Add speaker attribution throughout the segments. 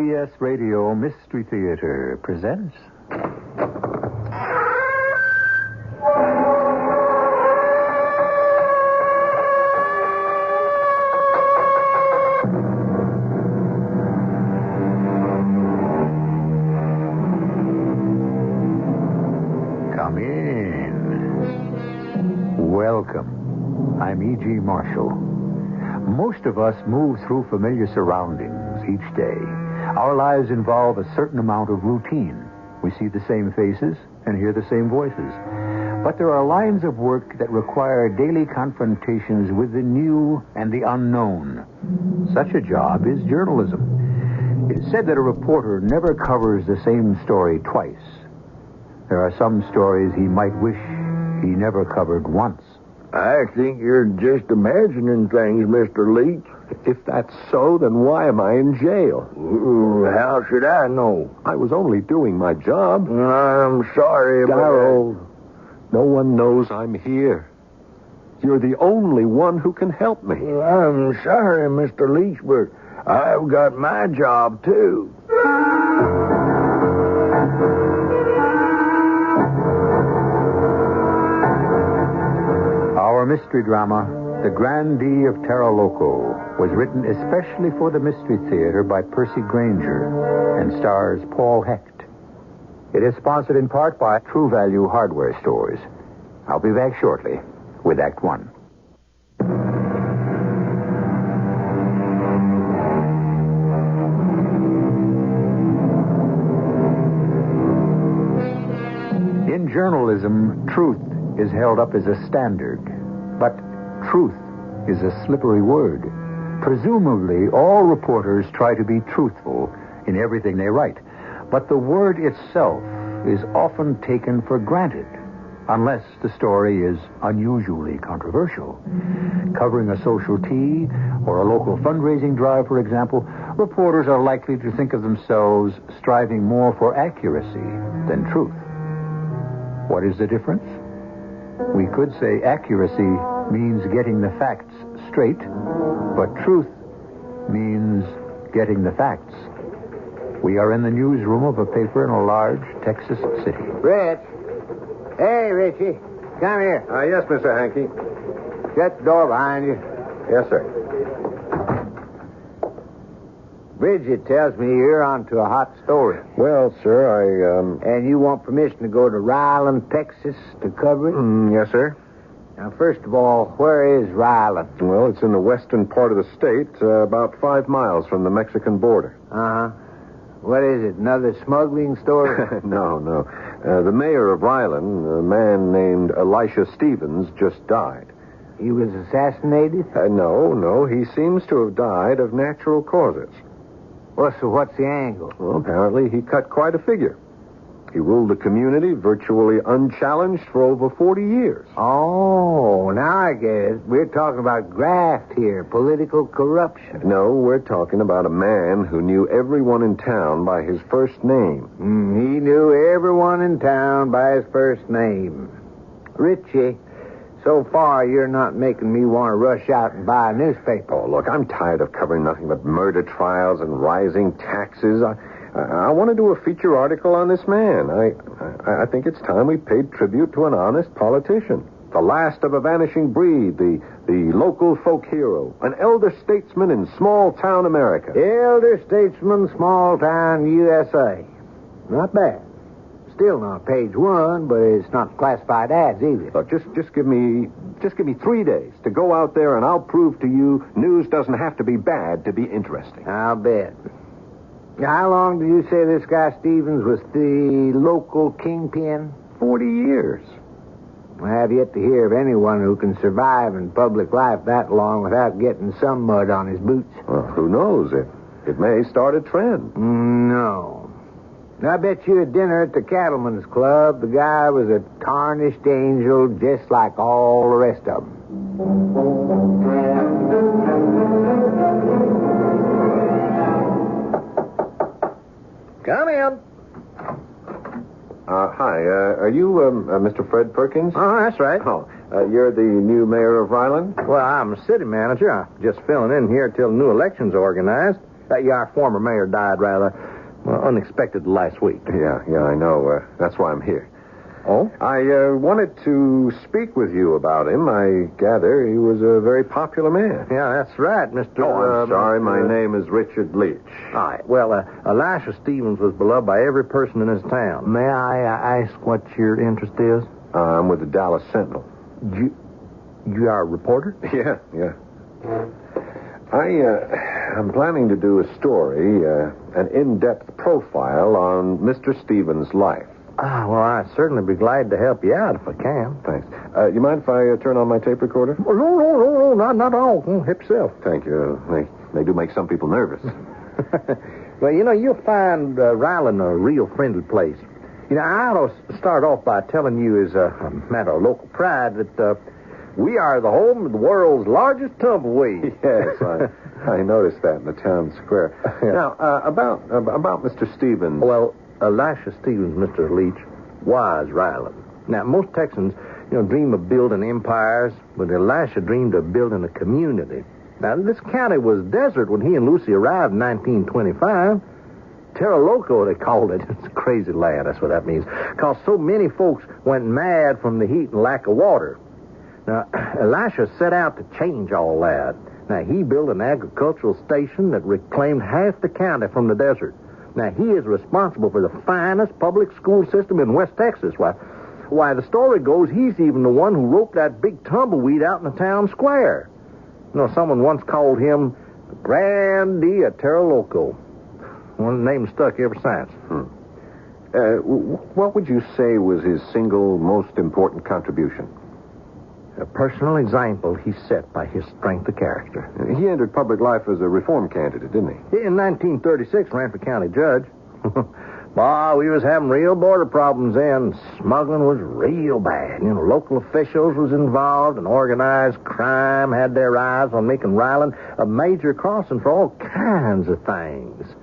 Speaker 1: CBS Radio Mystery Theater presents... Come in. Welcome. I'm E.G. Marshall. Most of us move through familiar surroundings each day. Our lives involve a certain amount of routine. We see the same faces and hear the same voices. But there are lines of work that require daily confrontations with the new and the unknown. Such a job is journalism. It is said that a reporter never covers the same story twice. There are some stories he might wish he never covered once.
Speaker 2: I think you're just imagining things, Mr. Leach.
Speaker 3: If that's so, then why am I in jail?
Speaker 2: How should I know?
Speaker 3: I was only doing my job.
Speaker 2: I'm sorry,
Speaker 3: Darrell, no one knows I'm here. You're the only one who can help me.
Speaker 2: I'm sorry, Mr. Leach, but I've got my job, too.
Speaker 1: Our mystery drama, The Grandee of Terra, Loco, was written especially for the Mystery Theater by Percy Granger and stars Paul Hecht. It is sponsored in part by True Value Hardware Stores. I'll be back shortly with Act One. In journalism, truth is held up as a standard. But truth is a slippery word. Presumably, all reporters try to be truthful in everything they write. But the word itself is often taken for granted, unless the story is unusually controversial. Covering a social tea or a local fundraising drive, for example, reporters are likely to think of themselves striving more for accuracy than truth. What is the difference? We could say accuracy means getting the facts straight, but truth means getting the facts. We are in the newsroom of a paper in a large Texas city.
Speaker 4: Rich. Hey, Richie. Come here.
Speaker 3: Yes, Mr. Hankey.
Speaker 4: Shut the door behind you.
Speaker 3: Yes, sir.
Speaker 4: Bridget tells me you're onto a hot story.
Speaker 3: Well, sir,
Speaker 4: And you want permission to go to Ryland, Texas to cover it?
Speaker 3: Yes, sir.
Speaker 4: Now, first of all, where is Ryland?
Speaker 3: Well, it's in the western part of the state, about 5 miles from the Mexican border.
Speaker 4: Uh-huh. What is it, another smuggling story?
Speaker 3: No. The mayor of Ryland, a man named Elisha Stevens, just died.
Speaker 4: He was assassinated?
Speaker 3: No. He seems to have died of natural causes.
Speaker 4: Well, so what's the angle?
Speaker 3: Well, apparently he cut quite a figure. He ruled the community virtually unchallenged for over 40 years.
Speaker 4: Oh, now I get it. We're talking about graft here, political corruption.
Speaker 3: No, we're talking about a man who knew everyone in town by his first name.
Speaker 4: He knew everyone in town by his first name. Richie, so far you're not making me want to rush out and buy a newspaper.
Speaker 3: Oh, look, I'm tired of covering nothing but murder trials and rising taxes. I want to do a feature article on this man. I think it's time we paid tribute to an honest politician. The last of a vanishing breed, the local folk hero, an elder statesman in small-town America.
Speaker 4: Elder statesman, small-town USA. Not bad. Still not page one, but it's not classified ads either.
Speaker 3: Look, just give me 3 days to go out there, and I'll prove to you news doesn't have to be bad to be interesting.
Speaker 4: I'll bet. How long did you say this guy Stevens was the local kingpin?
Speaker 3: 40 years.
Speaker 4: I have yet to hear of anyone who can survive in public life that long without getting some mud on his boots.
Speaker 3: Well, who knows? It may start a trend.
Speaker 4: No. I bet you at dinner at the Cattlemen's Club, the guy was a tarnished angel just like all the rest of them.
Speaker 2: Come in.
Speaker 3: Hi. Are you Mr. Fred Perkins?
Speaker 2: Oh, that's right.
Speaker 3: Oh, you're the new mayor of Ryland?
Speaker 2: Well, I'm city manager. I'm just filling in here till the new election's organized.
Speaker 5: Our former mayor died rather unexpected last week.
Speaker 3: Yeah, I know. That's why I'm here.
Speaker 5: Oh?
Speaker 3: I wanted to speak with you about him. I gather he was a very popular man.
Speaker 5: Yeah, that's right, Mr.
Speaker 3: Oh, I'm sorry. My name is Richard Leach.
Speaker 5: All right. Well, Elisha Stevens was beloved by every person in his town. May I ask what your interest is?
Speaker 3: I'm with the Dallas Sentinel.
Speaker 5: You are a reporter?
Speaker 3: Yeah. I'm planning to do a story, an in-depth profile on Mr. Stevens' life.
Speaker 5: Well, I'd certainly be glad to help you out if I can.
Speaker 3: Thanks. You mind if I turn on my tape recorder?
Speaker 5: Oh, no, not at all. Help yourself.
Speaker 3: Thank you. They do make some people nervous.
Speaker 5: Well, you'll find Ryland a real friendly place. I ought to start off by telling you as a matter of local pride that we are the home of the world's largest tumbleweed.
Speaker 3: Yes, I noticed that in the town square.
Speaker 5: Yeah.
Speaker 3: Now, about Mr. Stevens.
Speaker 5: Well, Elisha Stevens, Mr. Leach, was Ryland. Now, most Texans, dream of building empires, but Elisha dreamed of building a community. Now, this county was desert when he and Lucy arrived in 1925. Terra Loco, they called it. It's a crazy land, that's what that means. Because so many folks went mad from the heat and lack of water. Now, Elisha set out to change all that. Now, he built an agricultural station that reclaimed half the county from the desert. Now, he is responsible for the finest public school system in West Texas. Why, the story goes he's even the one who roped that big tumbleweed out in the town square. Someone once called him Grandee at Terra Loco. One name stuck ever since.
Speaker 3: What would you say was his single most important contribution?
Speaker 5: A personal example he set by his strength of character.
Speaker 3: He entered public life as a reform candidate, didn't he?
Speaker 5: In 1936, ran for county judge. Boy, we was having real border problems then. Smuggling was real bad. Local officials was involved, and organized crime had their eyes on making Ryland a major crossing for all kinds of things.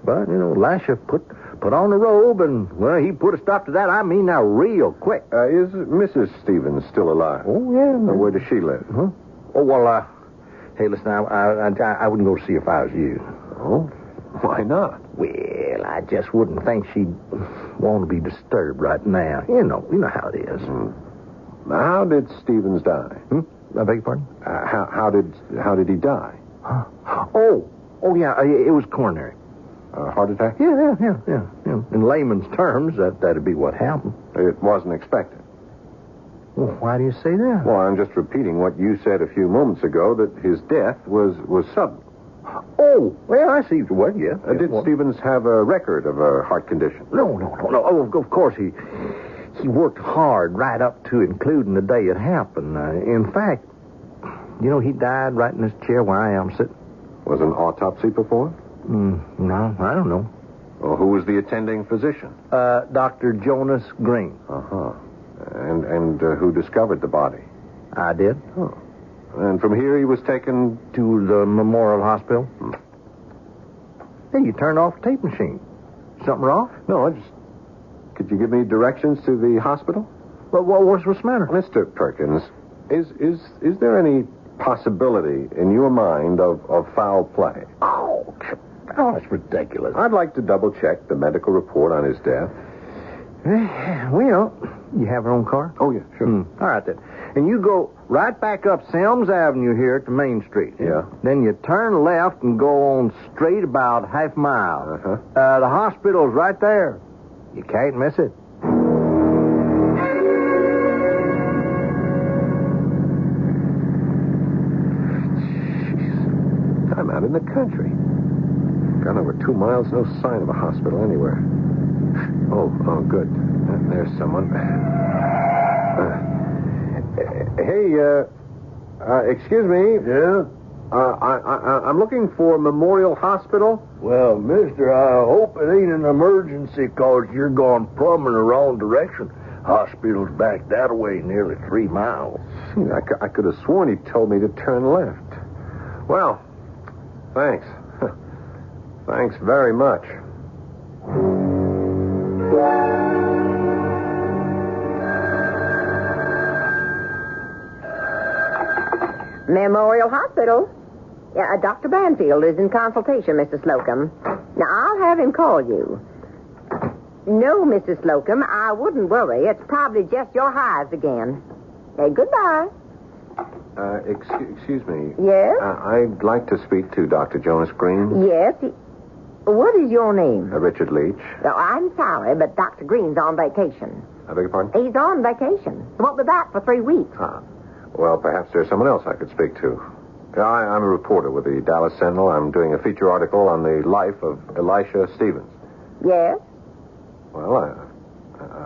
Speaker 5: But, Elisha put on the robe, and, he put a stop to that. I mean, now, real quick.
Speaker 3: Is Mrs. Stevens still alive?
Speaker 5: Oh, yeah.
Speaker 3: Where does she live?
Speaker 5: Huh? Oh, well, hey, listen, I wouldn't go see if I was you.
Speaker 3: Oh? Why not?
Speaker 5: Well, I just wouldn't think she'd want to be disturbed right now. You know how it is.
Speaker 3: Now, how did Stevens die?
Speaker 5: I beg your pardon?
Speaker 3: How did he die?
Speaker 5: Huh? Oh, yeah, it was coronary.
Speaker 3: Heart attack?
Speaker 5: Yeah. In layman's terms, that'd be what happened.
Speaker 3: It wasn't expected.
Speaker 5: Well, why do you say that?
Speaker 3: Well, I'm just repeating what you said a few moments ago, that his death was sudden.
Speaker 5: Oh, well, I see. Well, yeah.
Speaker 3: Did Stevens have a record of a heart condition?
Speaker 5: No. Oh, of course, he worked hard right up to including the day it happened. In fact, he died right in this chair where I am sitting.
Speaker 3: Was an autopsy performed?
Speaker 5: No, I don't know.
Speaker 3: Well, who was the attending physician?
Speaker 5: Dr. Jonas Green.
Speaker 3: Uh-huh. And who discovered the body?
Speaker 5: I did.
Speaker 3: Oh. And from here he was taken
Speaker 5: to the Memorial Hospital. Hey, you turned off the tape machine. Something wrong?
Speaker 3: No, could you give me directions to the hospital?
Speaker 5: Well, what's the matter?
Speaker 3: Mr. Perkins, is there any possibility in your mind of foul play?
Speaker 5: Oh, that's ridiculous.
Speaker 3: I'd like to double-check the medical report on his death.
Speaker 5: Well, you have your own car?
Speaker 3: Oh, yeah, sure.
Speaker 5: All right, then. And you go right back up Selms Avenue here to Main Street.
Speaker 3: Yeah.
Speaker 5: Then you turn left and go on straight about half a mile.
Speaker 3: Uh-huh.
Speaker 5: The hospital's right there. You can't miss it.
Speaker 3: Jeez. I'm out in the country. Gone over 2 miles, no sign of a hospital anywhere. Oh, good. There's someone. Hey, excuse me.
Speaker 2: Yeah?
Speaker 3: I'm looking for Memorial Hospital.
Speaker 2: Well, mister, I hope it ain't an emergency, 'cause you're going plumb in the wrong direction. Hospital's back that way nearly 3 miles.
Speaker 3: I could have sworn he told me to turn left. Well, thanks. Thanks very much.
Speaker 6: Memorial Hospital. Yeah, Dr. Banfield is in consultation, Mr. Slocum. Now, I'll have him call you. No, Mrs. Slocum, I wouldn't worry. It's probably just your hives again. Goodbye.
Speaker 3: Excuse me.
Speaker 6: Yes?
Speaker 3: I'd like to speak to Dr. Jonas Green.
Speaker 6: Yes? What is your name?
Speaker 3: Richard Leach.
Speaker 6: Oh, I'm sorry, but Dr. Green's on vacation.
Speaker 3: I beg your pardon?
Speaker 6: He's on vacation. He won't be back for 3 weeks.
Speaker 3: Well, perhaps there's someone else I could speak to. I'm a reporter with the Dallas Sentinel. I'm doing a feature article on the life of Elisha Stevens.
Speaker 6: Yes?
Speaker 3: Well,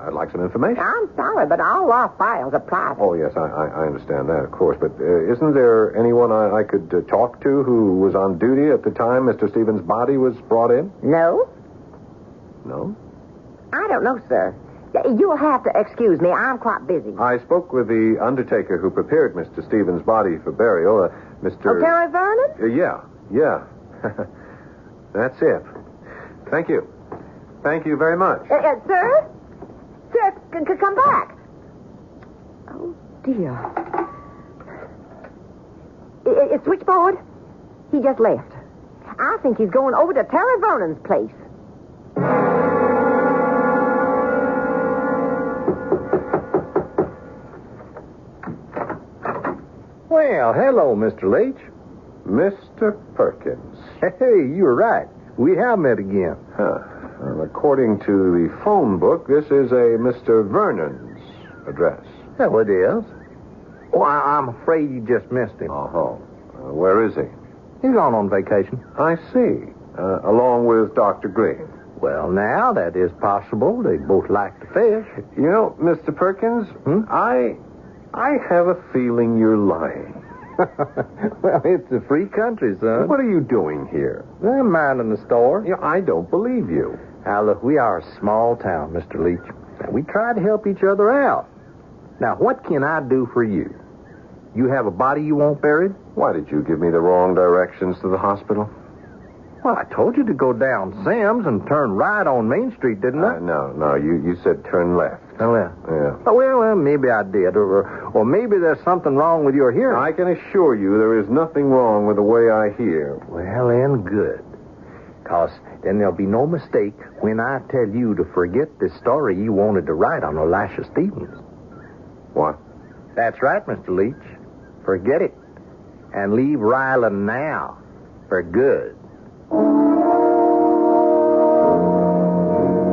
Speaker 3: I'd like some information.
Speaker 6: I'm sorry, but all our files are private.
Speaker 3: Oh, yes, I understand that, of course. But isn't there anyone I could talk to who was on duty at the time Mr. Stevens' body was brought in?
Speaker 6: No?
Speaker 3: No?
Speaker 6: I don't know, sir. You'll have to excuse me. I'm quite busy.
Speaker 3: I spoke with the undertaker who prepared Mr. Stevens' body for burial, Mr.
Speaker 6: Oh, Terra Vernon?
Speaker 3: Yeah. That's it. Thank you. Thank you very much.
Speaker 6: Sir? Sir, come back. Oh, dear. It's switchboard. He just left. I think he's going over to Terra Vernon's place.
Speaker 5: Well, hello, Mr. Leach.
Speaker 3: Mr. Perkins.
Speaker 5: Hey, you were right. We have met again.
Speaker 3: Well, according to the phone book, this is a Mr. Vernon's address.
Speaker 5: Oh, it is. Oh, I'm afraid you just missed him.
Speaker 3: Where is he?
Speaker 5: He's on vacation.
Speaker 3: I see. Along with Dr. Green.
Speaker 5: Well, now, that is possible. They both like to fish.
Speaker 3: You know, Mr. Perkins, I have a feeling you're lying.
Speaker 5: Well, it's a free country, son.
Speaker 3: What are you doing here?
Speaker 5: I'm minding the store.
Speaker 3: Yeah, I don't believe you.
Speaker 5: Now, look, we are a small town, Mr. Leach. And we try to help each other out. Now, what can I do for you? You have a body you want buried?
Speaker 3: Why did you give me the wrong directions to the hospital?
Speaker 5: Well, I told you to go down Sam's and turn right on Main Street, didn't I?
Speaker 3: No, you said turn left.
Speaker 5: Oh, yeah.
Speaker 3: Yeah.
Speaker 5: Oh, well, maybe I did. Or maybe there's something wrong with your hearing.
Speaker 3: I can assure you there is nothing wrong with the way I hear.
Speaker 5: Well, then, good. Because then there'll be no mistake when I tell you to forget this story you wanted to write on Elisha Stevens.
Speaker 3: What?
Speaker 5: That's right, Mr. Leach. Forget it. And leave Ryland now. For good.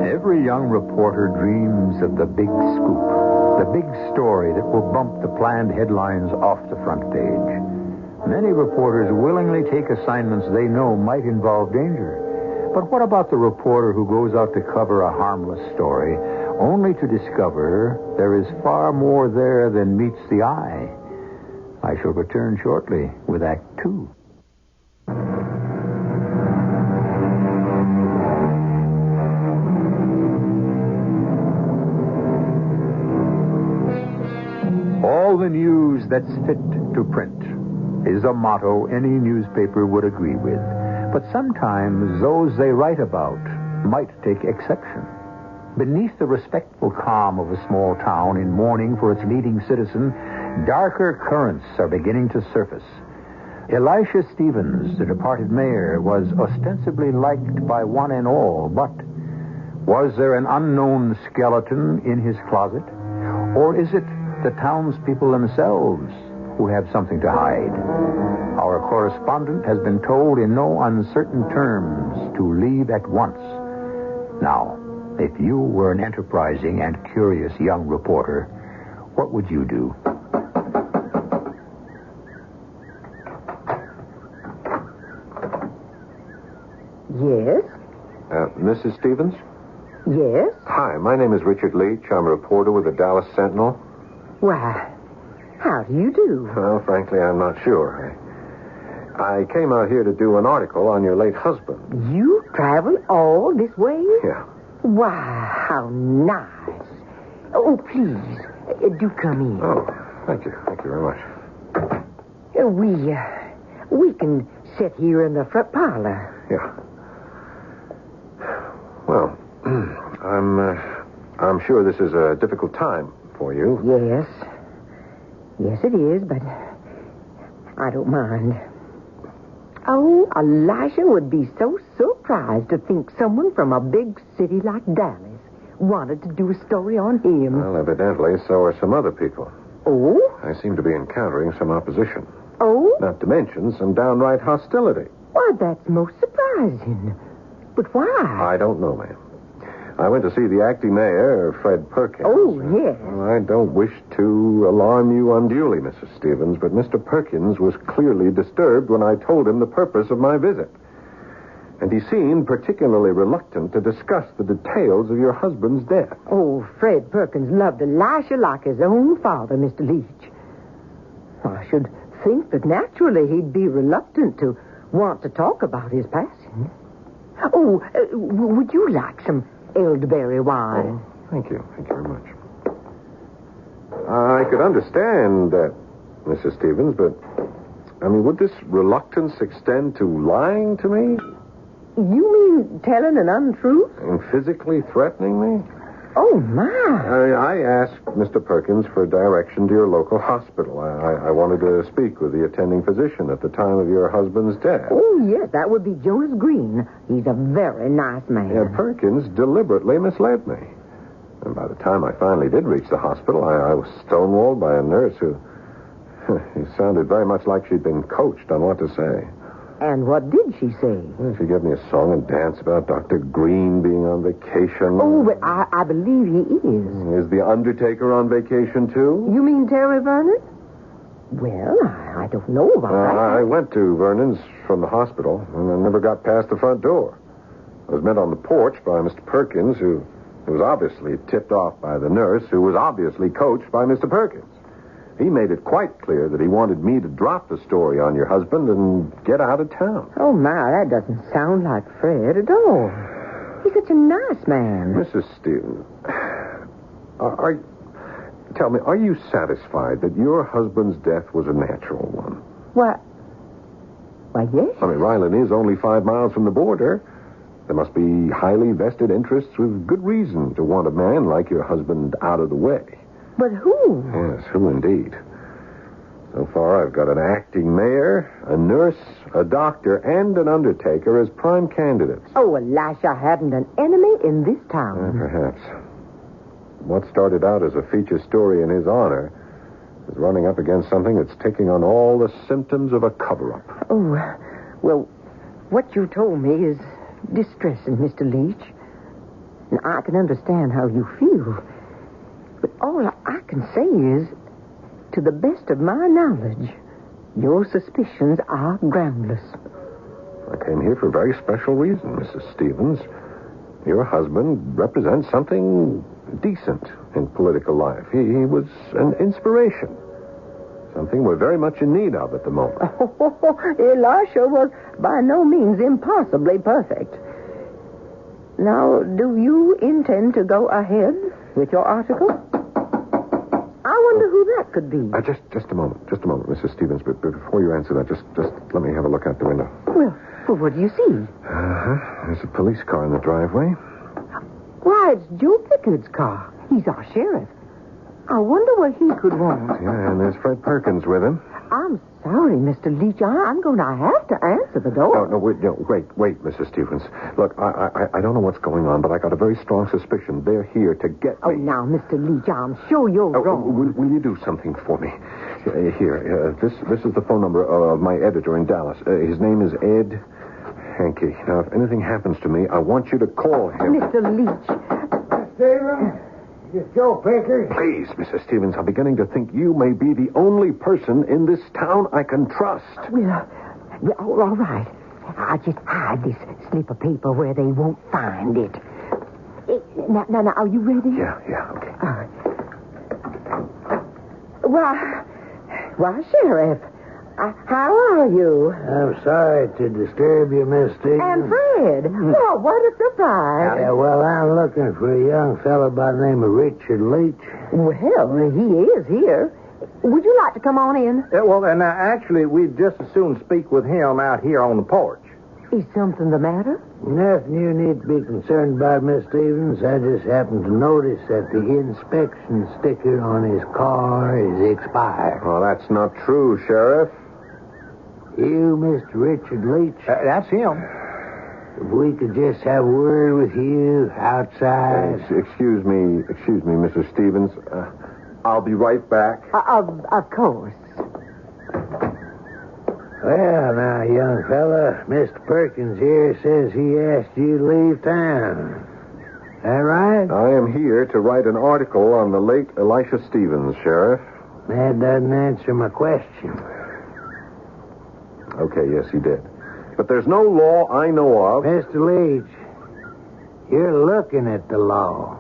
Speaker 1: Every young reporter dreams of the big scoop, the big story that will bump the planned headlines off the front page. Many reporters willingly take assignments they know might involve danger. But what about the reporter who goes out to cover a harmless story, only to discover there is far more there than meets the eye? I shall return shortly with Act 2. All the news that's fit to print is a motto any newspaper would agree with. But sometimes those they write about might take exception. Beneath the respectful calm of a small town in mourning for its leading citizen, darker currents are beginning to surface. Elisha Stevens, the departed mayor, was ostensibly liked by one and all, but was there an unknown skeleton in his closet? Or is it the townspeople themselves who have something to hide? Our correspondent has been told in no uncertain terms to leave at once. Now, if you were an enterprising and curious young reporter, what would you do?
Speaker 6: Yes?
Speaker 3: Mrs. Stevens?
Speaker 6: Yes?
Speaker 3: Hi, my name is Richard Leach. I'm a reporter with the Dallas Sentinel.
Speaker 6: Why, how do you do?
Speaker 3: Well, frankly, I'm not sure. I came out here to do an article on your late husband.
Speaker 6: You travel all this way?
Speaker 3: Yeah.
Speaker 6: Why, how nice. Oh, please, do come in.
Speaker 3: Oh, thank you. Thank you very much.
Speaker 6: We can sit here in the front parlor.
Speaker 3: Yeah. Well, I'm sure this is a difficult time for you.
Speaker 6: Yes. Yes, it is, but I don't mind. Elisha would be so surprised to think someone from a big city like Dallas wanted to do a story on him.
Speaker 3: Well, evidently, so are some other people.
Speaker 6: Oh?
Speaker 3: I seem to be encountering some opposition.
Speaker 6: Oh?
Speaker 3: Not to mention some downright hostility.
Speaker 6: Why, that's most surprising. But why?
Speaker 3: I don't know, ma'am. I went to see the acting mayor, Fred Perkins.
Speaker 6: Oh, yes.
Speaker 3: Well, I don't wish to alarm you unduly, Mrs. Stevens, but Mr. Perkins was clearly disturbed when I told him the purpose of my visit. And he seemed particularly reluctant to discuss the details of your husband's death.
Speaker 6: Oh, Fred Perkins loved Elisha like his own father, Mr. Leach. I should think that naturally he'd be reluctant to want to talk about his passing. Oh, would you like some elderberry wine?
Speaker 3: Oh, thank you. Thank you very much. I could understand that, Mrs. Stevens, but, would this reluctance extend to lying to me?
Speaker 6: You mean telling an untruth?
Speaker 3: And physically threatening me?
Speaker 6: Oh, my.
Speaker 3: I asked Mr. Perkins for direction to your local hospital. I wanted to speak with the attending physician at the time of your husband's death.
Speaker 6: Oh, yes, that would be Jonas Green. He's a very nice man.
Speaker 3: Yeah, Perkins deliberately misled me. And by the time I finally did reach the hospital, I was stonewalled by a nurse who sounded very much like she'd been coached on what to say.
Speaker 6: And what did she say?
Speaker 3: Well, she gave me a song and dance about Dr. Green being on vacation.
Speaker 6: Oh, but I believe he is.
Speaker 3: Is the undertaker on vacation, too?
Speaker 6: You mean Terry Vernon? Well, I don't know about that.
Speaker 3: I went to Vernon's from the hospital, and I never got past the front door. I was met on the porch by Mr. Perkins, who was obviously tipped off by the nurse, who was obviously coached by Mr. Perkins. He made it quite clear that he wanted me to drop the story on your husband and get out of town.
Speaker 6: Oh, my, that doesn't sound like Fred at all. He's such a nice man.
Speaker 3: Mrs. Stevens, tell me, are you satisfied that your husband's death was a natural one?
Speaker 6: Why, yes.
Speaker 3: Ryland is only 5 miles from the border. There must be highly vested interests with good reason to want a man like your husband out of the way.
Speaker 6: But who?
Speaker 3: Yes, who indeed? So far, I've got an acting mayor, a nurse, a doctor, and an undertaker as prime candidates.
Speaker 6: Oh, Elisha hadn't an enemy in this town.
Speaker 3: Perhaps. What started out as a feature story in his honor is running up against something that's taking on all the symptoms of a cover-up.
Speaker 6: Oh, well, what you told me is distressing, Mr. Leach. And I can understand how you feel. But all I can say is, to the best of my knowledge, your suspicions are groundless.
Speaker 3: I came here for a very special reason, Mrs. Stevens. Your husband represents something decent in political life. He was an inspiration. Something we're very much in need of at the moment.
Speaker 6: Elisha was by no means impossibly perfect. Now, do you intend to go ahead with your article? I wonder who that could be.
Speaker 3: Just a moment, Mrs. Stevens. But before you answer that, just let me have a look out the window.
Speaker 6: Well, what do you see?
Speaker 3: There's a police car in the driveway.
Speaker 6: Why, it's Joe Pickard's car. He's our sheriff. I wonder what he could want.
Speaker 3: Yeah, and there's Fred Perkins with him.
Speaker 6: I'm sorry, Mr. Leach. I'm going to have to answer the door.
Speaker 3: No, wait, Mrs. Stevens. Look, I don't know what's going on, but I got a very strong suspicion. They're here to get me.
Speaker 6: Oh, now, Mr. Leach, I'm sure you're wrong.
Speaker 3: Will you do something for me? Here, this is the phone number of my editor in Dallas. His name is Ed Hankey. Now, if anything happens to me, I want you to call him.
Speaker 6: Mr. Leach.
Speaker 4: Stevens? Is this Joe Pickard?
Speaker 3: Please, Mrs. Stevens, I'm beginning to think you may be the only person in this town I can trust.
Speaker 6: Well, all right. I'll just hide this slip of paper where they won't find it. Now, are you ready?
Speaker 3: Yeah, okay.
Speaker 6: Why, Sheriff, how are you?
Speaker 4: I'm sorry to disturb you, Miss Stevens.
Speaker 6: And Fred. Oh, what a surprise.
Speaker 4: Yeah, well, I'm looking for a young fellow by the name of Richard Leach.
Speaker 6: Well, he is here. Would you like to come on in?
Speaker 5: And actually, we'd just as soon speak with him out here on the porch.
Speaker 6: Is something the matter?
Speaker 4: Nothing you need to be concerned about, Miss Stevens. I just happened to notice that the inspection sticker on his car is expired.
Speaker 3: Well, that's not true, Sheriff.
Speaker 4: You, Mr. Richard Leach?
Speaker 5: That's him.
Speaker 4: If we could just have a word with you outside.
Speaker 3: Excuse me, Mr. Stevens. I'll be right back.
Speaker 6: Of course.
Speaker 4: Well, now, young fella, Mr. Perkins here says he asked you to leave town. That right?
Speaker 3: I am here to write an article on the late Elisha Stevens, Sheriff.
Speaker 4: That doesn't answer my question.
Speaker 3: Okay, yes, he did. But there's no law I know of.
Speaker 4: Mr. Leach, you're looking at the law.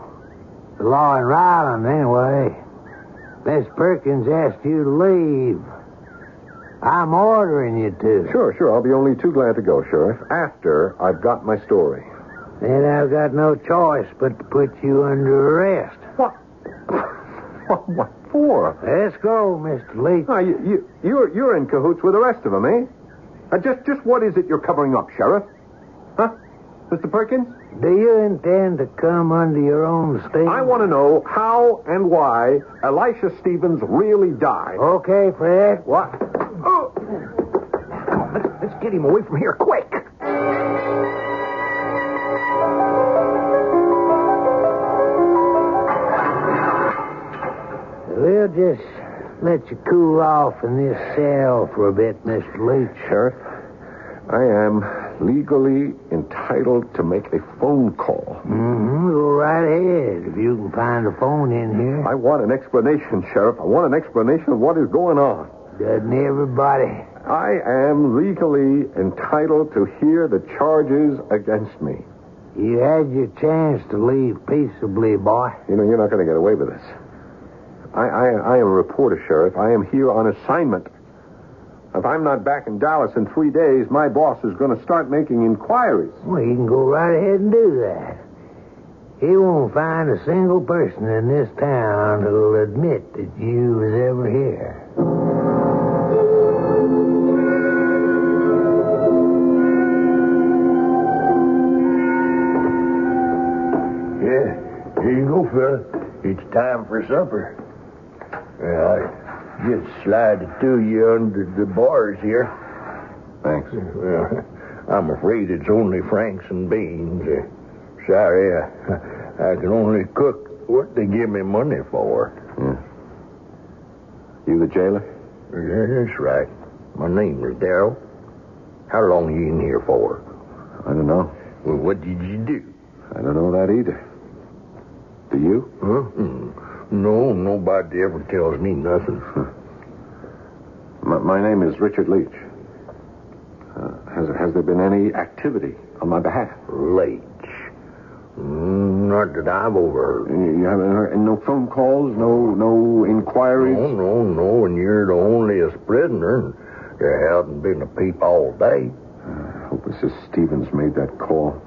Speaker 4: The law in Ryland, anyway. Miss Perkins asked you to leave. I'm ordering you to.
Speaker 3: Sure. I'll be only too glad to go, Sheriff, after I've got my story.
Speaker 4: Then I've got no choice but to put you under arrest.
Speaker 3: What? What for?
Speaker 4: Let's go, Mr. Leach.
Speaker 3: Now, you're in cahoots with the rest of them, eh? Just what is it you're covering up, Sheriff? Huh? Mr. Perkins?
Speaker 4: Do you intend to come under your own state?
Speaker 3: I want to know how and why Elisha Stevens really died.
Speaker 4: Okay, Fred.
Speaker 3: What? Oh!
Speaker 5: Let's get him away from here, quick.
Speaker 4: We'll just let you cool off in this cell for a bit, Mr. Leach.
Speaker 3: Sheriff, I am legally entitled to make a phone call.
Speaker 4: Mm-hmm. Go right ahead if you can find a phone in here.
Speaker 3: I want an explanation, Sheriff. I want an explanation of what is going on.
Speaker 4: Doesn't everybody?
Speaker 3: I am legally entitled to hear the charges against me.
Speaker 4: You had your chance to leave peaceably, boy.
Speaker 3: You know, you're not going to get away with this. I am a reporter, Sheriff. I am here on assignment. If I'm not back in Dallas in 3 days, my boss is going to start making inquiries.
Speaker 4: Well, you can go right ahead and do that. He won't find a single person in this town who'll admit that you was ever here.
Speaker 2: Yeah, here you go, fella. It's time for supper. I just slide it to you under the bars here.
Speaker 3: Thanks.
Speaker 2: Well, I'm afraid it's only franks and beans. Sorry, I can only cook what they give me money for.
Speaker 3: Yeah. You the jailer?
Speaker 2: Yeah, that's right. My name is Darrell. How long are you in here for?
Speaker 3: I don't know.
Speaker 2: Well, what did you do?
Speaker 3: I don't know that either. Do you?
Speaker 2: Huh? No, nobody ever tells me nothing.
Speaker 3: My name is Richard Leach. Has there been any activity on my behalf?
Speaker 2: Leach? Not that I've overheard.
Speaker 3: You haven't heard no phone calls, no inquiries?
Speaker 2: No, and you're the onlyest prisoner, and there hasn't been a peep all day.
Speaker 3: I hope Mrs. Stevens made that call.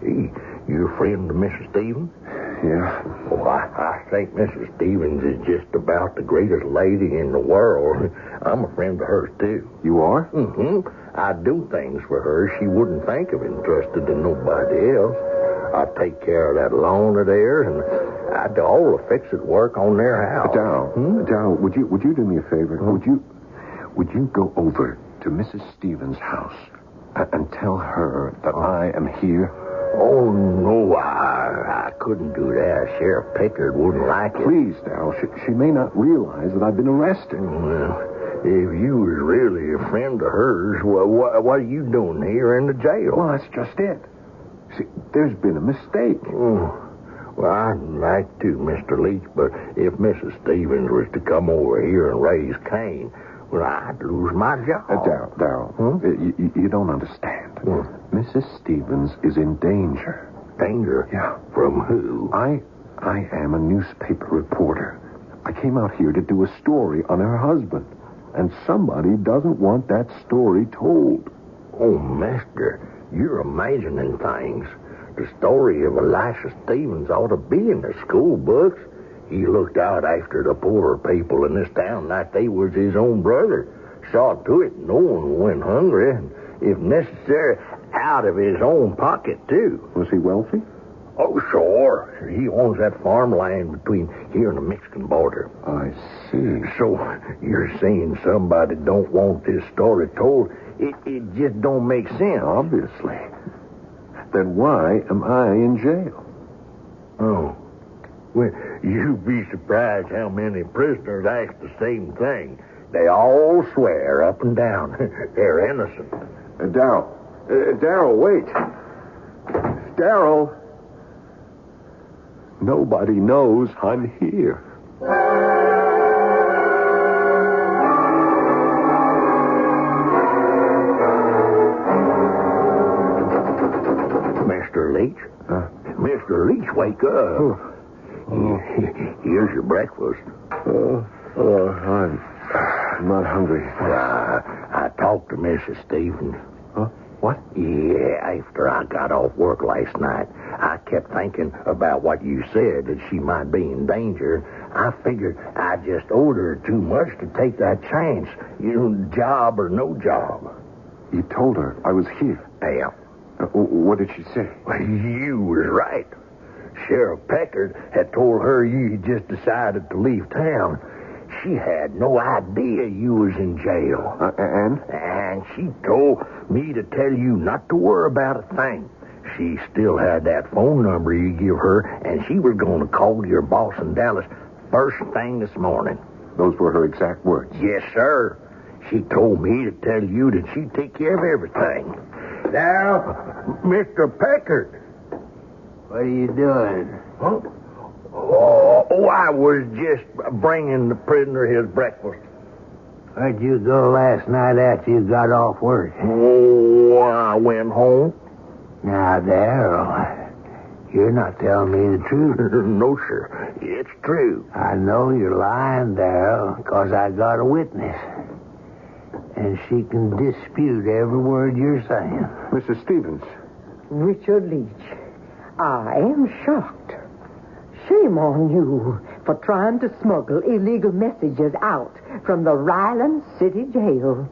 Speaker 2: Hey, you a friend of Mrs. Stevens?
Speaker 3: Yeah.
Speaker 2: Oh, I think Mrs. Stevens is just about the greatest lady in the world. I'm a friend of hers, too.
Speaker 3: You are?
Speaker 2: Mm-hmm. I do things for her she wouldn't think of entrusted to nobody else. I take care of that lawn of theirs, and I do all the fix-it work on their house.
Speaker 3: Darrell, would you do me a favor? Would you go over to Mrs. Stevens' house and tell her that I am here?
Speaker 2: Oh, no, I couldn't do that. Sheriff Pickard wouldn't like it.
Speaker 3: Please, Darrell. She may not realize that I've been arrested.
Speaker 2: Well, if you was really a friend of hers, well, what are you doing here in the jail?
Speaker 3: Well, that's just it. See, there's been a mistake.
Speaker 2: Well, I'd like to, Mr. Leach, but if Mrs. Stevens was to come over here and raise Cain, well, I'd lose my job.
Speaker 3: Darrell, you don't understand. Mrs. Stevens is in danger.
Speaker 2: Danger?
Speaker 3: Yeah.
Speaker 2: From who?
Speaker 3: I am a newspaper reporter. I came out here to do a story on her husband, and somebody doesn't want that story told.
Speaker 2: Oh, mister, you're imagining things. The story of Elisha Stevens ought to be in the school books. He looked out after the poorer people in this town like they was his own brother. Saw to it no one went hungry, and if necessary, out of his own pocket, too.
Speaker 3: Was he wealthy?
Speaker 2: Oh, sure. He owns that farmland between here and the Mexican border.
Speaker 3: I see.
Speaker 2: So you're saying somebody don't want this story told? It just don't make sense.
Speaker 3: Obviously. Then why am I in jail?
Speaker 2: Oh. Well, you'd be surprised how many prisoners ask the same thing. They all swear up and down they're innocent.
Speaker 3: Darrell. Darrell, wait. Darrell. Nobody knows I'm here.
Speaker 2: Mr. Leach? Mr. Leach, wake up. Here's your breakfast.
Speaker 3: I'm not hungry.
Speaker 2: I talked to Mrs. Stevens.
Speaker 3: Huh? What?
Speaker 2: Yeah, after I got off work last night, I kept thinking about what you said, that she might be in danger. I figured I just owed her too much to take that chance. Job or no job.
Speaker 3: You told her I was here.
Speaker 2: Yeah.
Speaker 3: What did she say?
Speaker 2: You was right. Sheriff Peckard had told her you just decided to leave town. She had no idea you was in jail.
Speaker 3: And?
Speaker 2: She told me to tell you not to worry about a thing. She still had that phone number you give her, and she was going to call your boss in Dallas first thing this morning.
Speaker 3: Those were her exact words?
Speaker 2: Yes, sir. She told me to tell you that she'd take care of everything. Now, Mr. Peckard.
Speaker 4: What are you doing?
Speaker 2: Huh? Oh, I was just bringing the prisoner his breakfast.
Speaker 4: Where'd you go last night after you got off work?
Speaker 2: Oh, I went home.
Speaker 4: Now, Darrell, you're not telling me the truth.
Speaker 2: No, sir. It's true.
Speaker 4: I know you're lying, Darrell, because I got a witness. And she can dispute every word you're saying.
Speaker 3: Mrs. Stevens.
Speaker 6: Richard Leach, I am shocked. Shame on you for trying to smuggle illegal messages out from the Ryland City Jail.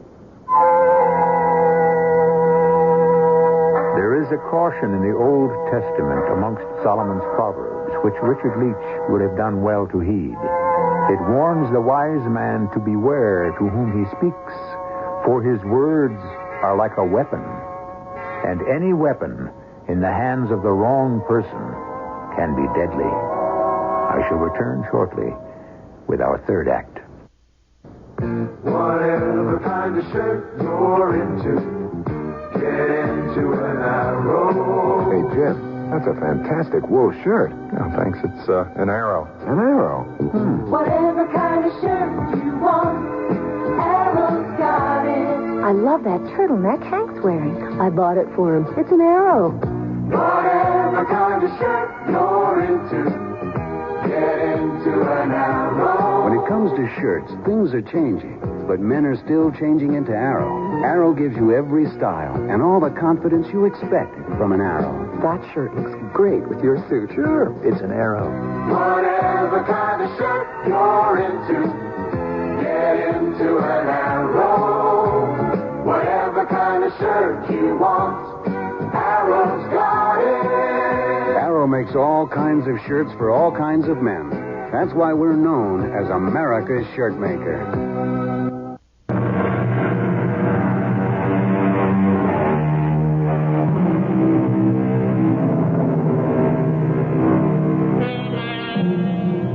Speaker 1: There is a caution in the Old Testament amongst Solomon's Proverbs, which Richard Leach would have done well to heed. It warns the wise man to beware to whom he speaks, for his words are like a weapon, and any weapon in the hands of the wrong person can be deadly. I shall return shortly with our third act.
Speaker 7: Whatever kind of shirt you're into, get into an arrow.
Speaker 3: Hey, Jeff, that's a fantastic wool shirt.
Speaker 8: Oh, thanks. It's an arrow.
Speaker 3: An arrow?
Speaker 7: Whatever kind of shirt you want, Arrow's got it.
Speaker 9: I love that turtleneck Hank's wearing. I bought it for him. It's an arrow.
Speaker 7: Whatever kind of shirt you're into, get into an arrow.
Speaker 10: When it comes to shirts, things are changing, but men are still changing into Arrow. Arrow gives you every style and all the confidence you expected from an Arrow.
Speaker 11: That shirt looks great with your suit.
Speaker 10: Sure, it's an Arrow.
Speaker 7: Whatever kind of shirt you're into, get into an Arrow. Whatever kind of shirt you want, Arrow's got it.
Speaker 10: Arrow makes all kinds of shirts for all kinds of men. That's why we're known as America's shirt maker.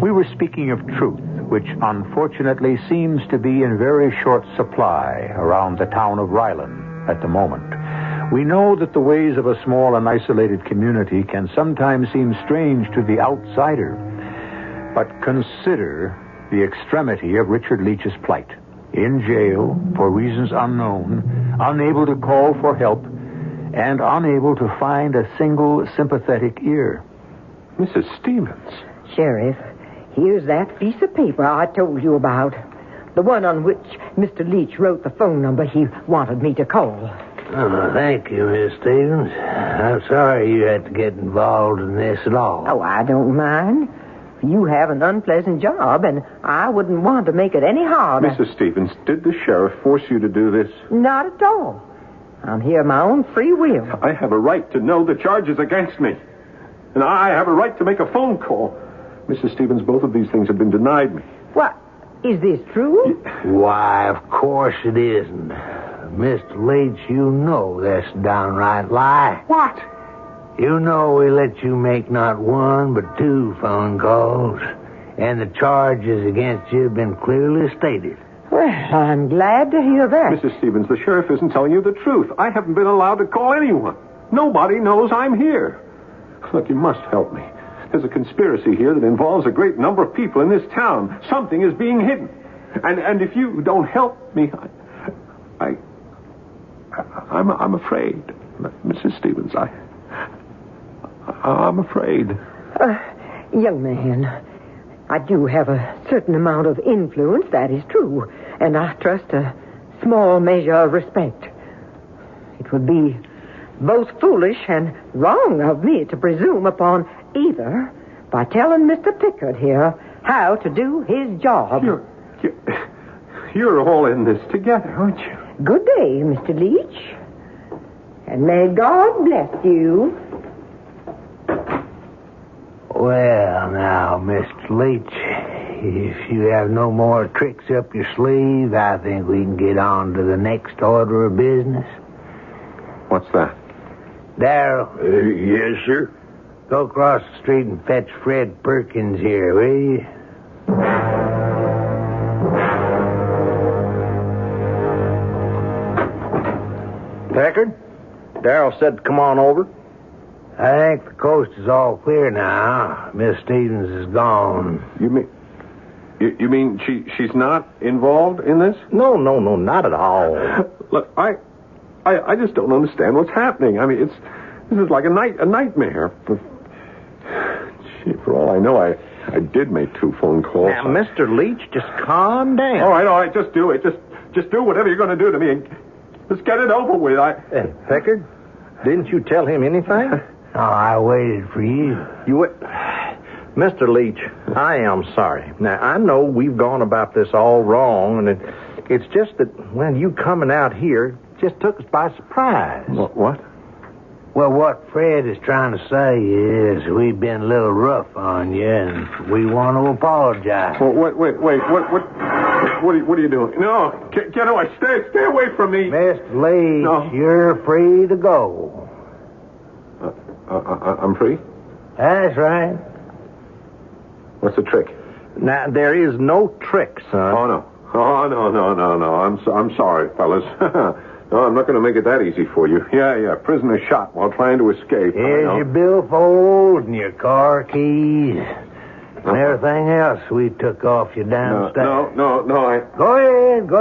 Speaker 1: We were speaking of truth, which unfortunately seems to be in very short supply around the town of Ryland at the moment. We know that the ways of a small and isolated community can sometimes seem strange to the outsider. But consider the extremity of Richard Leach's plight. In jail, for reasons unknown, unable to call for help, and unable to find a single sympathetic ear.
Speaker 3: Mrs. Stevens.
Speaker 6: Sheriff, here's that piece of paper I told you about. The one on which Mr. Leach wrote the phone number he wanted me to call.
Speaker 4: Oh, thank you, Miss Stevens. I'm sorry you had to get involved in this at all.
Speaker 6: Oh, I don't mind. You have an unpleasant job, and I wouldn't want to make it any harder.
Speaker 3: Mrs. Stevens, did the sheriff force you to do this?
Speaker 6: Not at all. I'm here of my own free will.
Speaker 3: I have a right to know the charges against me.
Speaker 8: And I have a right to make a phone call. Mrs. Stevens, both of these things have been denied me.
Speaker 6: What? Is this true?
Speaker 4: Why, of course it isn't. Mr. Leach, you know that's a downright lie.
Speaker 8: What?
Speaker 4: You know we let you make not one but 2 phone calls, and the charges against you have been clearly stated.
Speaker 6: Well, I'm glad to hear that.
Speaker 8: Mrs. Stevens, the sheriff isn't telling you the truth. I haven't been allowed to call anyone. Nobody knows I'm here. Look, you must help me. There's a conspiracy here that involves a great number of people in this town. Something is being hidden. And if you don't help me, I'm afraid, Mrs. Stevens. I'm afraid.
Speaker 6: Young man, I do have a certain amount of influence, that is true. And I trust a small measure of respect. It would be both foolish and wrong of me to presume upon either by telling Mr. Pickard here how to do his job.
Speaker 8: You're all in this together, aren't you?
Speaker 6: Good day, Mr. Leach. And may God bless you.
Speaker 4: Well, now, Mr. Leach, if you have no more tricks up your sleeve, I think we can get on to the next order of business.
Speaker 8: What's that?
Speaker 4: Darryl.
Speaker 2: Yes, sir.
Speaker 4: Go across the street and fetch Fred Perkins here, will you?
Speaker 5: Packard? Darryl said to come on over.
Speaker 4: I think the coast is all clear now. Miss Stevens is gone.
Speaker 8: You mean she's not involved in this?
Speaker 5: No, not at all.
Speaker 8: Look, I just don't understand what's happening. I mean, this is like a nightmare. Gee, for all I know, I did make 2 phone calls.
Speaker 5: Now, Mr. Leach, just calm down.
Speaker 8: All right, just do it. Just do whatever you're going to do to me and just get it over with.
Speaker 5: Hey, Packard, didn't you tell him anything?
Speaker 4: Oh, I waited for you.
Speaker 5: Mr. Leach, I am sorry. Now, I know we've gone about this all wrong, and it's just that when you coming out here just took us by surprise.
Speaker 8: What?
Speaker 4: Well, what Fred is trying to say is we've been a little rough on you, and we want to apologize.
Speaker 8: Well, wait. What are you doing? No, get away. Stay away from me.
Speaker 4: Mr. Leach,
Speaker 8: No.
Speaker 4: You're free to go.
Speaker 8: I'm free?
Speaker 4: That's right.
Speaker 8: What's the trick?
Speaker 5: Now, there is no trick, son.
Speaker 8: Oh, no. I'm sorry, fellas. No, I'm not going to make it that easy for you. Yeah. Prisoner shot while trying to escape.
Speaker 4: Here's your billfold and your car keys and everything else we took off you downstairs.
Speaker 8: No.
Speaker 4: Go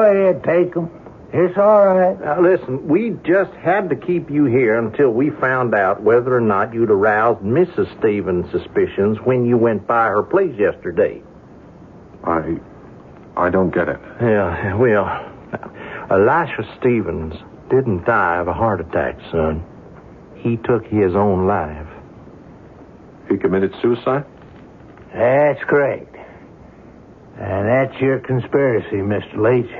Speaker 4: ahead, take them. It's all right.
Speaker 5: Now, listen, we just had to keep you here until we found out whether or not you'd aroused Mrs. Stevens' suspicions when you went by her place yesterday.
Speaker 8: I don't get it.
Speaker 5: Yeah, well, Elisha Stevens didn't die of a heart attack, son. He took his own life.
Speaker 8: He committed suicide?
Speaker 4: That's correct. And that's your conspiracy, Mr. Leach.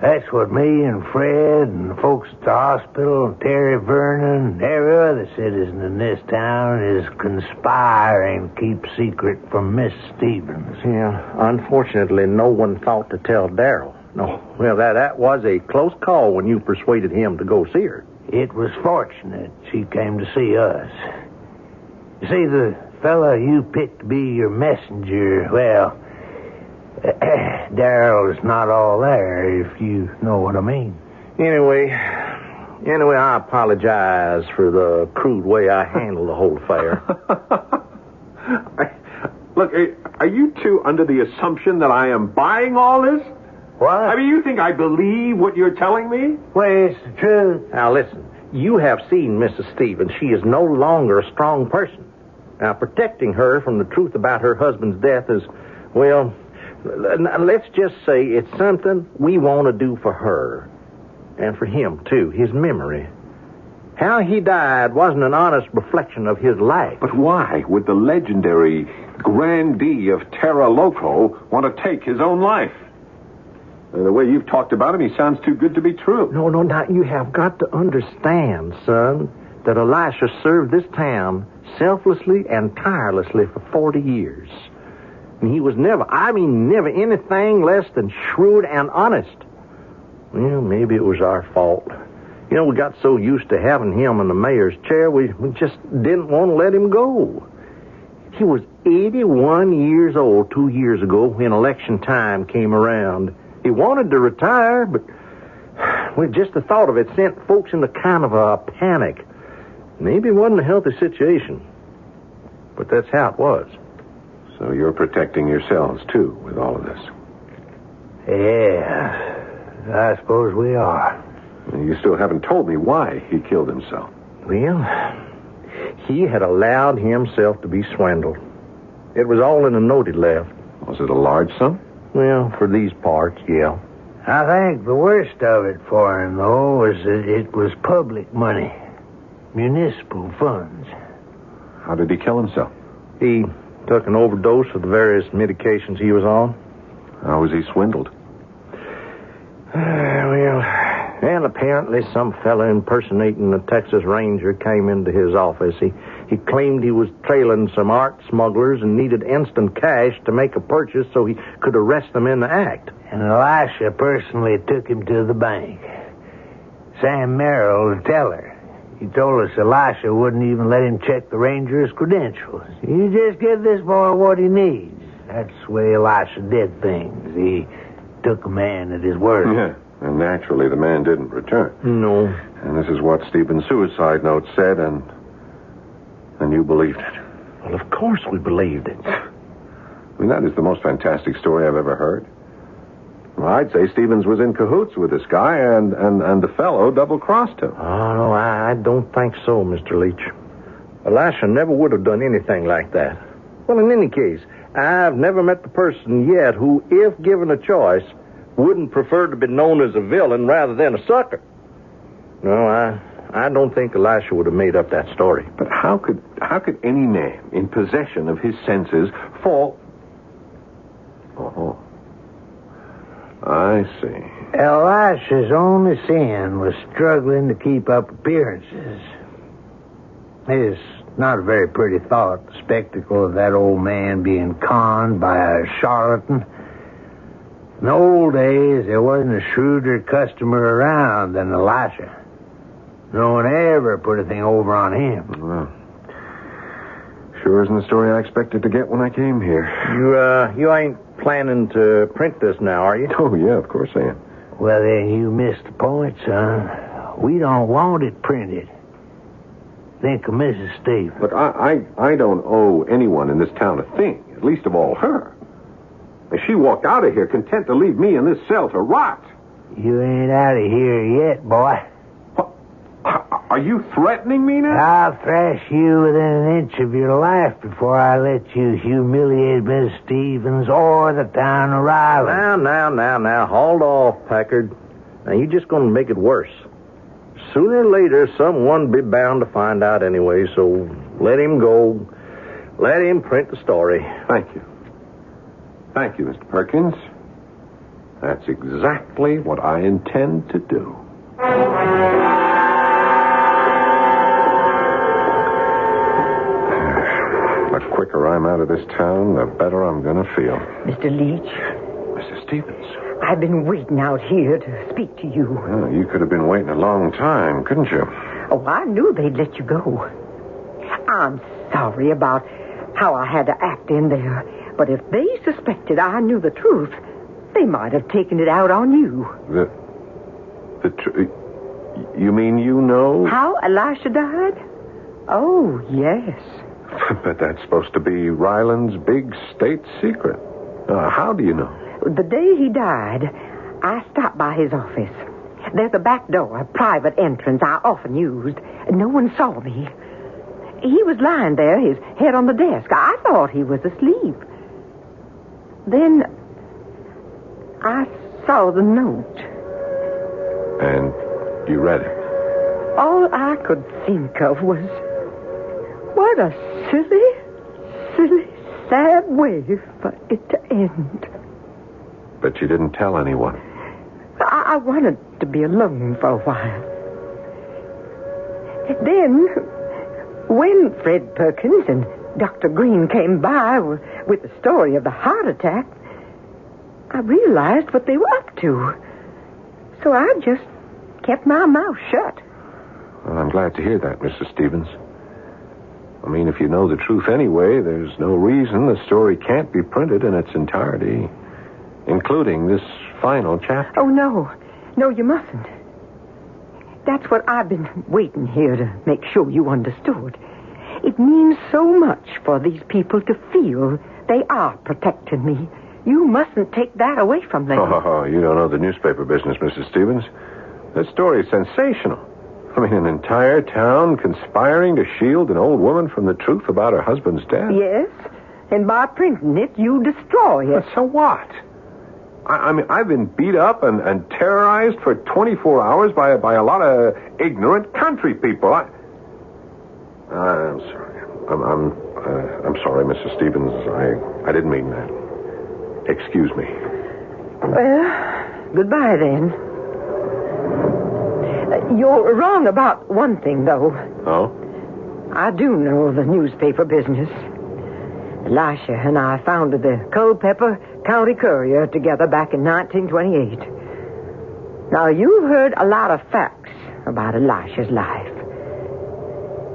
Speaker 4: That's what me and Fred and the folks at the hospital and Terry Vernon and every other citizen in this town is conspiring to keep secret from Miss Stevens.
Speaker 5: Yeah, unfortunately, no one thought to tell Darryl. No, well, that was a close call when you persuaded him to go see her.
Speaker 4: It was fortunate she came to see us. You see, the fella you picked to be your messenger, well, Darryl is not all there, if you know what I mean.
Speaker 5: Anyway, I apologize for the crude way I handled the whole affair.
Speaker 8: Look, are you two under the assumption that I am buying all this?
Speaker 4: What?
Speaker 8: I mean, you think I believe what you're telling me?
Speaker 4: Well, it's the truth.
Speaker 5: Now, listen, you have seen Mrs. Stevens. She is no longer a strong person. Now, protecting her from the truth about her husband's death is, well, let's just say it's something we want to do for her. And for him, too, his memory. How he died wasn't an honest reflection of his life.
Speaker 8: But why would the legendary Grandee of Terra, Loco want to take his own life? The way you've talked about him, he sounds too good to be true.
Speaker 5: No, now you have got to understand, son, that Elisha served this town selflessly and tirelessly for 40 years. And he was never anything less than shrewd and honest. Well, maybe it was our fault. You know, we got so used to having him in the mayor's chair, we just didn't want to let him go. He was 81 years old 2 years ago when election time came around. He wanted to retire, but just the thought of it sent folks into kind of a panic. Maybe it wasn't a healthy situation, but that's how it was.
Speaker 8: So you're protecting yourselves, too, with all of this?
Speaker 4: Yeah, I suppose we are.
Speaker 8: You still haven't told me why he killed himself.
Speaker 5: Well, he had allowed himself to be swindled. It was all in a note he left.
Speaker 8: Was it a large sum?
Speaker 5: Well, for these parts, yeah.
Speaker 4: I think the worst of it for him, though, was that it was public money. Municipal funds.
Speaker 8: How did he kill himself?
Speaker 5: He took an overdose of the various medications he was on.
Speaker 8: How was he swindled?
Speaker 5: And apparently some fella impersonating a Texas Ranger came into his office. He claimed he was trailing some art smugglers and needed instant cash to make a purchase so he could arrest them in the act.
Speaker 4: And Elisha personally took him to the bank. Sam Merrill, the teller. He told us Elisha wouldn't even let him check the Ranger's credentials. You just give this boy what he needs. That's the way Elisha did things. He took a man at his word.
Speaker 8: Yeah, and naturally the man didn't return.
Speaker 5: No.
Speaker 8: And this is what Stephen's suicide note said, and you believed it.
Speaker 5: Well, of course we believed it.
Speaker 8: I mean, that is the most fantastic story I've ever heard. Well, I'd say Stevens was in cahoots with this guy, and the fellow double-crossed him.
Speaker 5: Oh, no, I don't think so, Mr. Leach. Elisha never would have done anything like that. Well, in any case, I've never met the person yet who, if given a choice, wouldn't prefer to be known as a villain rather than a sucker. No, I don't think Elisha would have made up that story.
Speaker 8: But how could any man in possession of his senses fall... Oh, I see.
Speaker 4: Elisha's only sin was struggling to keep up appearances. It's not a very pretty thought, the spectacle of that old man being conned by a charlatan. In the old days, there wasn't a shrewder customer around than Elisha. No one ever put a thing over on him.
Speaker 8: Well, sure isn't the story I expected to get when I came here.
Speaker 5: You ain't planning to print this now, are you?
Speaker 8: Oh, yeah, of course I am.
Speaker 4: Well, then you missed the point, son. We don't want it printed. Think of Mrs. Stevens.
Speaker 8: But I don't owe anyone in this town a thing, at least of all her. And she walked out of here content to leave me in this cell to rot.
Speaker 4: You ain't out of here yet, boy.
Speaker 8: What? Are you threatening me now?
Speaker 4: I'll thrash you within an inch of your life before I let you humiliate Miss Stevens or the town of Ryland.
Speaker 5: Now, hold off, Packard. Now, you're just going to make it worse. Sooner or later, someone be bound to find out anyway, so let him go. Let him print the story.
Speaker 8: Thank you. Thank you, Mr. Perkins. That's exactly what I intend to do. The quicker I'm out of this town, the better I'm going to feel.
Speaker 6: Mr. Leach,
Speaker 8: Mrs. Stevens.
Speaker 6: I've been waiting out here to speak to you.
Speaker 8: Well, you could have been waiting a long time, couldn't you?
Speaker 6: Oh, I knew they'd let you go. I'm sorry about how I had to act in there. But if they suspected I knew the truth, they might have taken it out on you.
Speaker 8: You mean you know?
Speaker 6: How Elisha died? Oh, yes.
Speaker 8: But that's supposed to be Ryland's big state secret. How do you know?
Speaker 6: The day he died, I stopped by his office. There's a back door, a private entrance I often used. No one saw me. He was lying there, his head on the desk. I thought he was asleep. Then I saw the note.
Speaker 8: And you read it?
Speaker 6: All I could think of was, what a silly, sad way for it to end.
Speaker 8: But you didn't tell anyone.
Speaker 6: I wanted to be alone for a while. Then,
Speaker 12: When Fred Perkins and Dr. Green came by with the story of the heart attack, I realized what they were up to. So I just kept my mouth shut.
Speaker 8: Well, I'm glad to hear that, Mrs. Stevens. I mean, if you know the truth anyway, there's no reason the story can't be printed in its entirety, including this final chapter.
Speaker 12: Oh, no. No, you mustn't. That's what I've been waiting here to make sure you understood. It means so much for these people to feel they are protecting me. You mustn't take that away from them.
Speaker 8: Oh, you don't know the newspaper business, Mrs. Stevens. That story is sensational. I mean, an entire town conspiring to shield an old woman from the truth about her husband's death.
Speaker 12: Yes, and by printing it, you destroy it.
Speaker 8: But so what? I mean, I've been beat up and terrorized for 24 hours by a lot of ignorant country people. I'm sorry. I'm sorry, Mrs. Stevens. I didn't mean that. Excuse me.
Speaker 12: Well, goodbye then. You're wrong about one thing, though.
Speaker 8: Oh?
Speaker 12: I do know the newspaper business. Elisha and I founded the Culpeper County Courier together back in 1928. Now, you've heard a lot of facts about Elisha's life.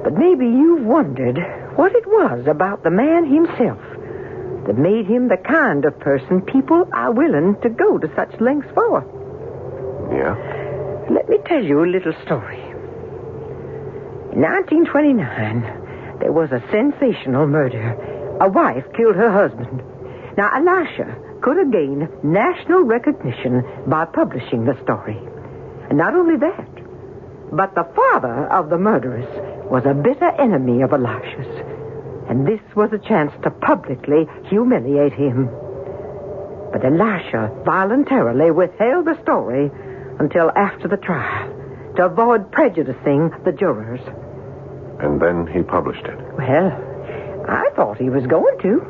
Speaker 12: But maybe you've wondered what it was about the man himself that made him the kind of person people are willing to go to such lengths for.
Speaker 8: Yeah?
Speaker 12: Let me tell you a little story. In 1929, there was a sensational murder. A wife killed her husband. Now, Elisha could have gained national recognition by publishing the story. And not only that, but the father of the murderess was a bitter enemy of Elisha's. And this was a chance to publicly humiliate him. But Elisha voluntarily withheld the story until after the trial to avoid prejudicing the jurors.
Speaker 8: And then he published it.
Speaker 12: Well, I thought he was going to.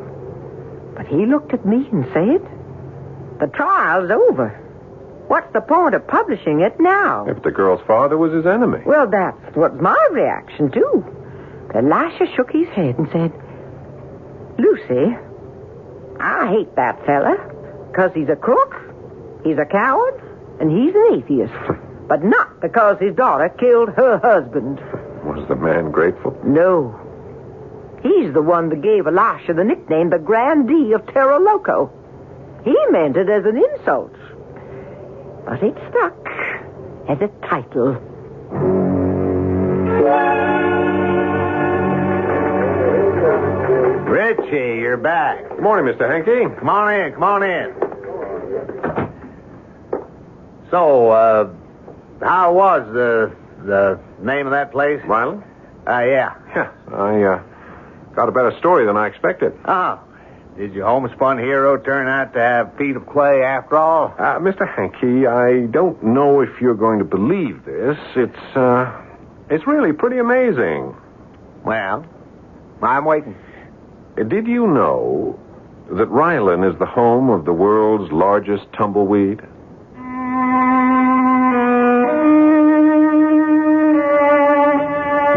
Speaker 12: But he looked at me and said, "The trial's over. What's the point of publishing it now?"
Speaker 8: If the girl's father was his enemy.
Speaker 12: Well, that's what my reaction, too. Elisha shook his head and said, "Lucy, I hate that fella because he's a crook, he's a coward, and he's an atheist. But not because his daughter killed her husband."
Speaker 8: Was the man grateful?
Speaker 12: No. He's the one that gave Elisha the nickname the Grandee of Terra, Loco. He meant it as an insult. But it stuck as a title.
Speaker 5: Richie, you're back.
Speaker 8: Good morning, Mr. Hankey.
Speaker 5: Come on in, come on in. So, how was the name of that place?
Speaker 8: Ryland?
Speaker 5: Yeah.
Speaker 8: Yeah, I got a better story than I expected.
Speaker 5: Oh, did your homespun hero turn out to have feet of clay after all?
Speaker 8: Mr. Hankey, I don't know if you're going to believe this. It's really pretty amazing.
Speaker 5: Well, I'm waiting.
Speaker 8: Did you know that Ryland is the home of the world's largest tumbleweed?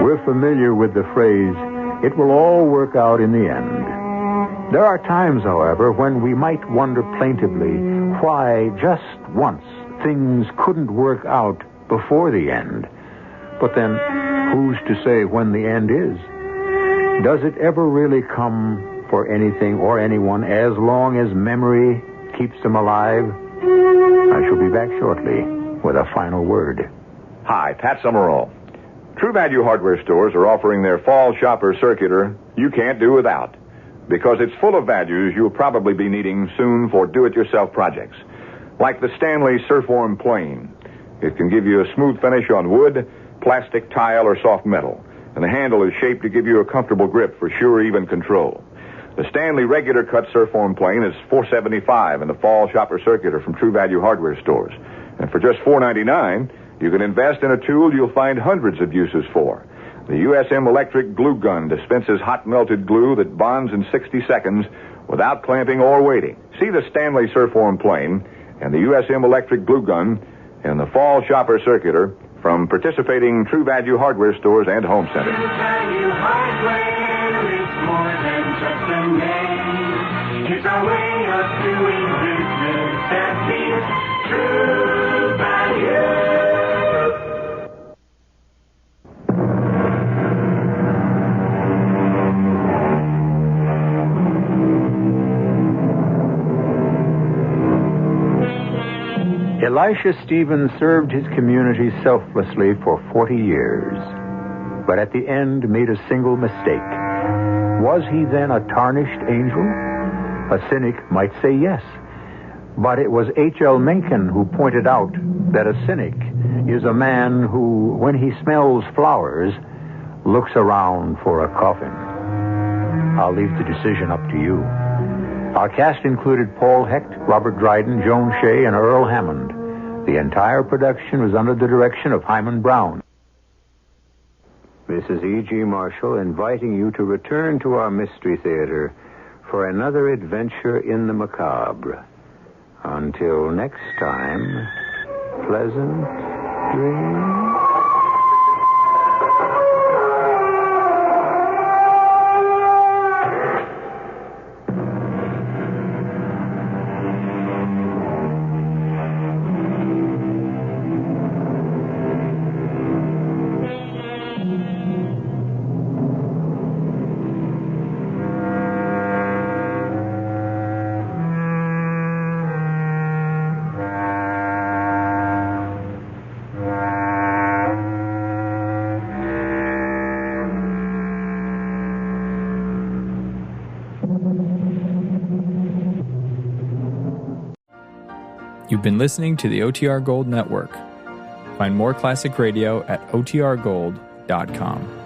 Speaker 1: We're familiar with the phrase, "It will all work out in the end." There are times, however, when we might wonder plaintively why just once things couldn't work out before the end. But then, who's to say when the end is? Does it ever really come for anything or anyone as long as memory keeps them alive? I shall be back shortly with a final word.
Speaker 13: Hi, Pat Summerall. True Value Hardware stores are offering their fall shopper circular you can't do without, because it's full of values you'll probably be needing soon for do-it-yourself projects. Like the Stanley Surform Plane. It can give you a smooth finish on wood, plastic, tile, or soft metal. And the handle is shaped to give you a comfortable grip for sure, even control. The Stanley Regular Cut Surform Plane is $475 in the Fall Shopper Circular from True Value Hardware stores. And for just $4.99, you can invest in a tool you'll find hundreds of uses for. The USM Electric Glue Gun dispenses hot melted glue that bonds in 60 seconds without clamping or waiting. See the Stanley Surform Plane and the USM Electric Glue Gun in the Fall Shopper Circular from participating True Value Hardware stores and home centers.
Speaker 7: hardware is more than just a name. It's a way of doing business that means true value.
Speaker 1: Elisha Stevens served his community selflessly for 40 years, but at the end made a single mistake. Was he then a tarnished angel? A cynic might say yes, but it was H.L. Mencken who pointed out that a cynic is a man who, when he smells flowers, looks around for a coffin. I'll leave the decision up to you. Our cast included Paul Hecht, Robert Dryden, Joan Shea, and Earl Hammond. The entire production was under the direction of Hyman Brown. This is E.G. Marshall inviting you to return to our Mystery Theater for another adventure in the macabre. Until next time, pleasant dreams.
Speaker 14: You've been listening to the OTR Gold Network. Find more classic radio at otrgold.com.